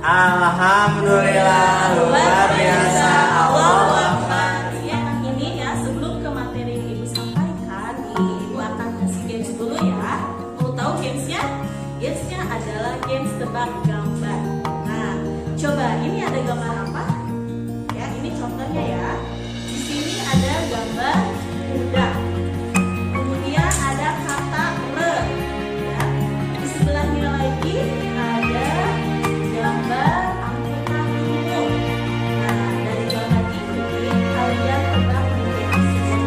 Alhamdulillah luar biasa. Allahu Akbar. Yang ini ya, sebelum ke materi yang Ibu sampaikan, Ibu akan kasih games dulu ya. Mau tahu gamesnya? Gamesnya adalah games tebak gambar. Nah, coba ini ada gambar apa? Ya, ini contohnya ya. Di sini ada gambar kuda. Kemudian ada kata re. Ya. Di sebelahnya lagi ada gambar angkutan umum. Nah, dari gambar ini kalian tebak menjadi sebuah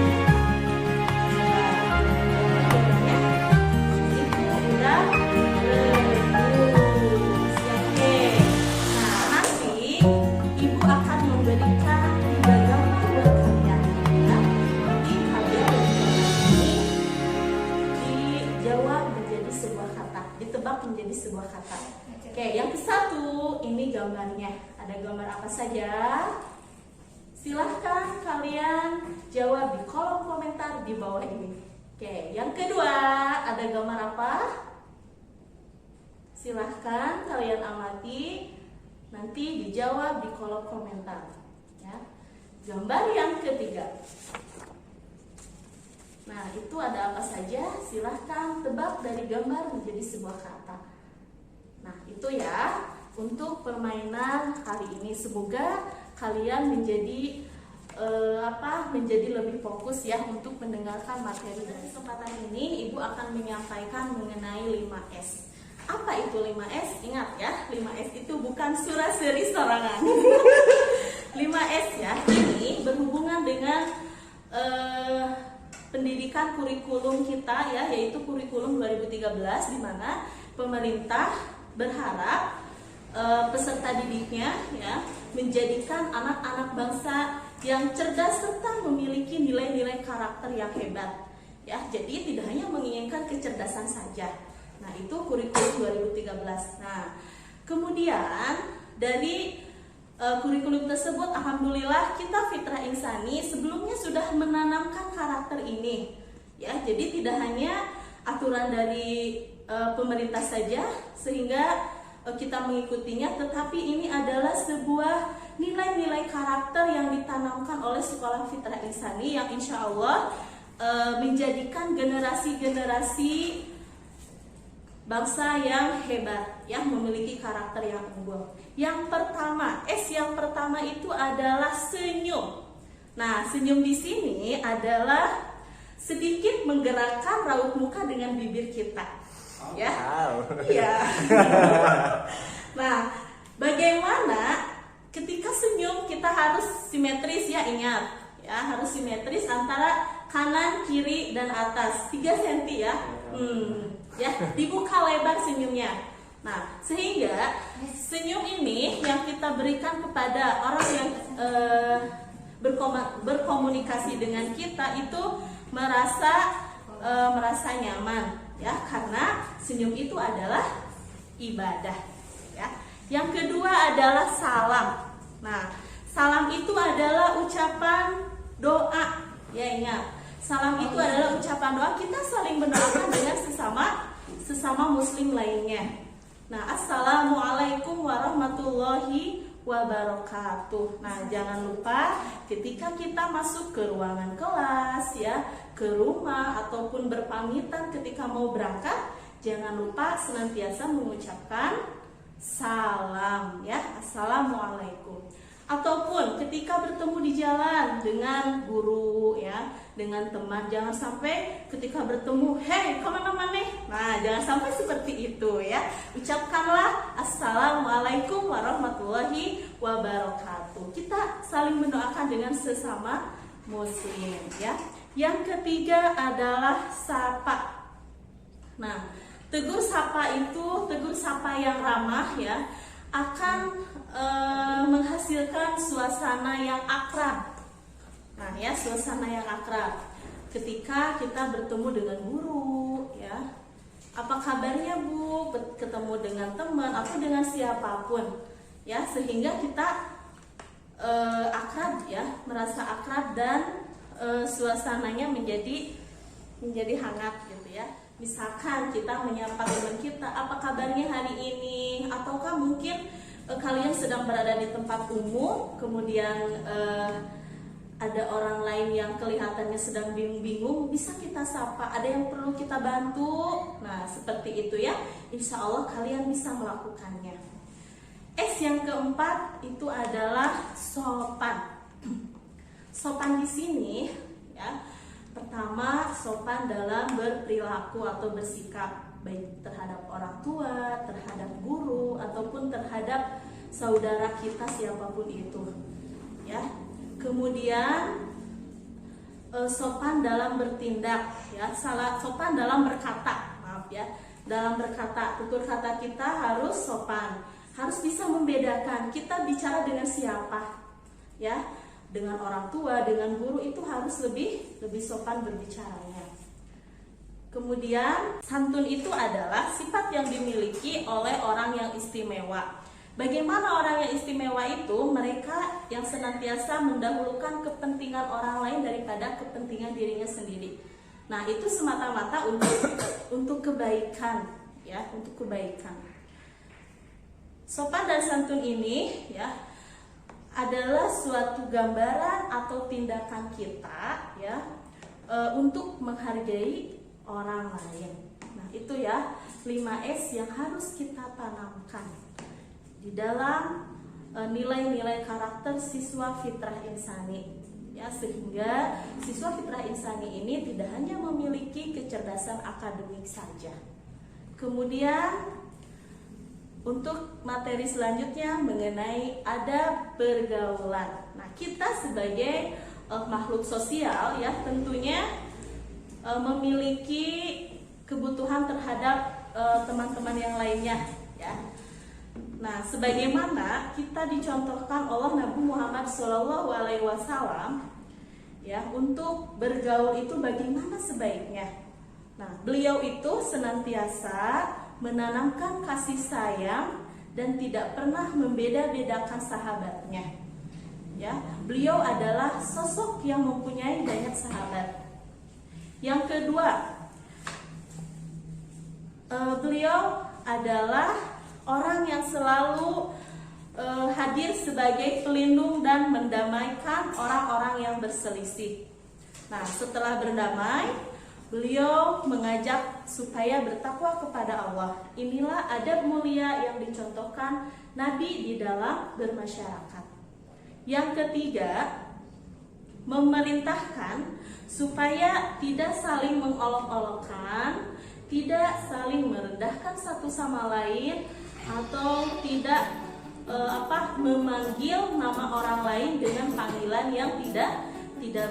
gambarnya. Ini kuda rebus. Oke. Nah, nanti Ibu akan memberikan 3 gambar buat kalian. Ya. Nanti kalian dari gambar ini dijawab menjadi sebuah kata, ditebak menjadi sebuah kata. Oke, yang ke-1 ini gambarnya. Ada gambar apa saja? Silahkan kalian jawab di kolom komentar di bawah ini. Oke, yang kedua ada gambar apa? Silahkan kalian amati, nanti dijawab di kolom komentar. Ya. Gambar yang ketiga. Nah, itu ada apa saja? Silahkan tebak dari gambar menjadi sebuah kata. Nah, itu ya untuk permainan kali ini. Semoga kalian menjadi menjadi lebih fokus ya untuk mendengarkan materi. Pada kesempatan ini Ibu akan menyampaikan mengenai 5S. Apa itu 5S? Ingat ya, 5S itu bukan surah seri sorangan. 5S ya, ini berhubungan dengan pendidikan kurikulum kita ya, yaitu kurikulum 2013, di mana pemerintah berharap peserta didiknya ya menjadikan anak-anak bangsa yang cerdas serta memiliki nilai-nilai karakter yang hebat ya. Jadi tidak hanya menginginkan kecerdasan saja. Nah, itu kurikulum 2013. Nah, kemudian dari kurikulum tersebut, alhamdulillah kita Fitrah Insani sebelumnya sudah menanamkan karakter ini ya. Jadi tidak hanya aturan dari pemerintah saja sehingga kita mengikutinya, tetapi ini adalah sebuah nilai-nilai karakter yang ditanamkan oleh Sekolah Fitrah Insani yang insya Allah menjadikan generasi-generasi bangsa yang hebat, yang memiliki karakter yang unggul. Yang pertama, S yang pertama itu adalah senyum. Nah, senyum di sini adalah sedikit menggerakkan raut muka dengan bibir kita. Ya, iya. Nah, bagaimana ketika senyum kita harus simetris ya, ingat ya, harus simetris antara kanan, kiri, dan atas 3 cm ya. Ya, dibuka lebar senyumnya. Nah, sehingga senyum ini yang kita berikan kepada orang yang berkomunikasi dengan kita itu merasa nyaman ya, karena senyum itu adalah ibadah ya. Yang kedua adalah salam. Nah, salam itu adalah ucapan doa ya, ingat. Salam itu adalah ucapan doa, kita saling mendoakan dengan sesama muslim lainnya. Nah, assalamualaikum warahmatullahi wabarakatuh. Nah, jangan lupa ketika kita masuk ke ruangan kelas ya, ke rumah ataupun berpamitan ketika mau berangkat, jangan lupa senantiasa mengucapkan salam ya, assalamualaikum. Ataupun ketika bertemu di jalan dengan guru ya, dengan teman, jangan sampai ketika bertemu, hey kemana-mana. Nah, jangan sampai seperti itu ya. Ucapkanlah assalamualaikum warahmatullahi wabarakatuh. Kita saling mendoakan dengan sesama muslim ya. Yang ketiga adalah sapa. Nah, tegur sapa itu, tegur sapa yang ramah ya, akan menghasilkan suasana yang akrab. Nah ya, suasana yang akrab ketika kita bertemu dengan guru ya, apa kabarnya Bu, ketemu dengan teman atau dengan siapapun ya, sehingga kita akrab ya, merasa akrab dan suasananya menjadi hangat gitu ya. Misalkan kita menyapa teman kita, apa kabarnya hari ini, ataukah mungkin kalian sedang berada di tempat umum, kemudian ada orang lain yang kelihatannya sedang bingung-bingung, bisa kita sapa, ada yang perlu kita bantu. Nah, seperti itu ya. Insya Allah kalian bisa melakukannya. S yang keempat itu adalah sopan. Sopan di sini ya. Pertama, sopan dalam berperilaku atau bersikap, baik terhadap orang tua, terhadap guru, ataupun terhadap saudara kita siapapun itu. Ya. Kemudian sopan dalam bertindak, ya, sopan dalam berkata, maaf ya, dalam berkata, tutur kata kita harus sopan, harus bisa membedakan kita bicara dengan siapa, ya, dengan orang tua, dengan guru itu harus lebih sopan berbicaranya. Kemudian santun itu adalah sifat yang dimiliki oleh orang yang istimewa. Bagaimana orang yang istimewa itu? Mereka yang senantiasa mendahulukan kepentingan orang lain daripada kepentingan dirinya sendiri. Nah, itu semata-mata untuk kebaikan, ya, untuk kebaikan. Sopan dan santun ini, ya, adalah suatu gambaran atau tindakan kita, ya, untuk menghargai orang lain. Nah, itu ya 5S yang harus kita tanamkan di dalam nilai-nilai karakter siswa fitrah insani, ya, sehingga siswa fitrah insani ini tidak hanya memiliki kecerdasan akademik saja. Kemudian untuk materi selanjutnya mengenai adab pergaulan. Nah, kita sebagai makhluk sosial, ya, tentunya memiliki kebutuhan terhadap teman-teman yang lainnya, ya. Nah, sebagaimana kita dicontohkan oleh Nabi Muhammad SAW, ya, untuk bergaul itu bagaimana sebaiknya. Nah, beliau itu senantiasa menanamkan kasih sayang dan tidak pernah membeda-bedakan sahabatnya. Ya, beliau adalah sosok yang mempunyai banyak sahabat. Yang kedua, beliau adalah orang yang selalu hadir sebagai pelindung dan mendamaikan orang-orang yang berselisih. Nah, setelah berdamai, beliau mengajak supaya bertakwa kepada Allah. Inilah adab mulia yang dicontohkan Nabi di dalam bermasyarakat. Yang ketiga, memerintahkan supaya tidak saling mengolok-olokkan, tidak saling merendahkan satu sama lain, atau tidak memanggil nama orang lain dengan panggilan yang tidak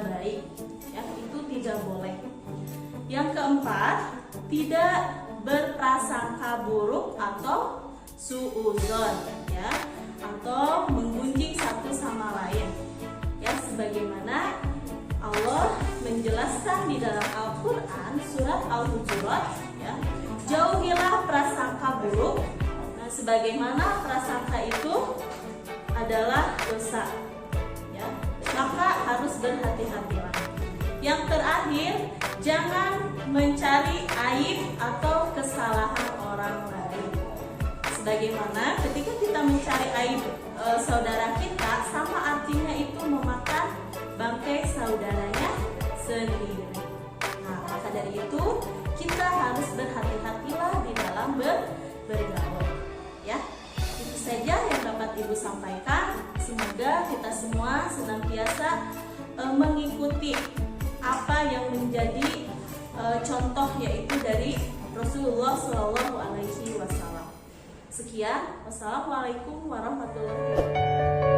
baik, ya, itu tidak boleh. Yang keempat, tidak berprasangka buruk atau suudzon, ya, atau menggunjing satu sama lain, ya, sebagaimana Allah menjelaskan di dalam Al-Quran surat Al-Hujurat, ya, jauhilah prasangka buruk. Nah, sebagaimana prasangka itu adalah dosa, ya, maka harus berhati-hatilah. Yang terakhir, jangan mencari aib atau kesalahan orang lain. Sebagaimana ketika kita mencari aib saudara kita, sama artinya itu memakan bangkai saudaranya sendiri. Nah, maka dari itu kita harus berhati-hatilah di dalam bergaul. Ya, itu saja yang dapat Ibu sampaikan. Semoga kita semua senantiasa mengikuti apa yang menjadi contoh, yaitu dari Rasulullah SAW. Sekian, wassalamualaikum warahmatullahi wabarakatuh.